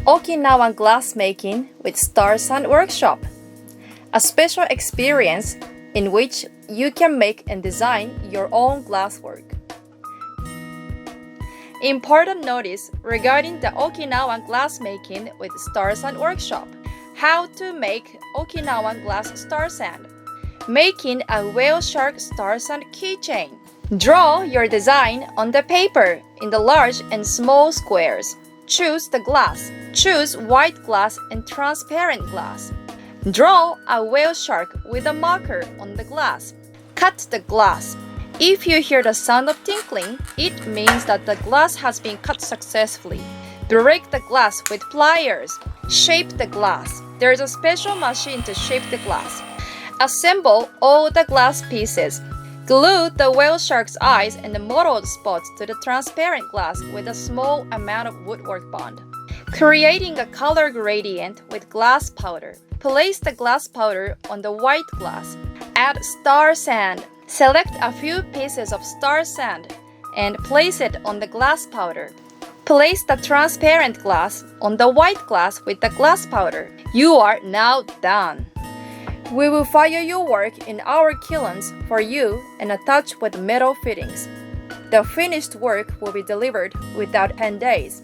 Okinawan glassmaking with Star Sand Workshop, a special experience in which you can make and design your own glasswork. Important notice regarding the Okinawan glassmaking with Star Sand Workshop. How to make Okinawan glass star sand. Making a whale shark star sand keychain. Draw your design on the paper in the large and small squares. Choose the glass. Choose white glass and transparent glass. Draw a whale shark with a marker on the glass. Cut the glass. If you hear the sound of tinkling, it means that the glass has been cut successfully. Break the glass with pliers. Shape the glass. There is a special machine to shape the glass. Assemble all the glass pieces. Glue the whale shark's eyes and the mottled spots to the transparent glass with a small amount of woodwork bond. Creating a color gradient with glass powder. Place the glass powder on the white glass. Add star sand. Select a few pieces of star sand and place it on the glass powder. Place the transparent glass on the white glass with the glass powder. You are now done. We will fire your work in our kilns for you and attach with metal fittings. The finished work will be delivered without 10 days.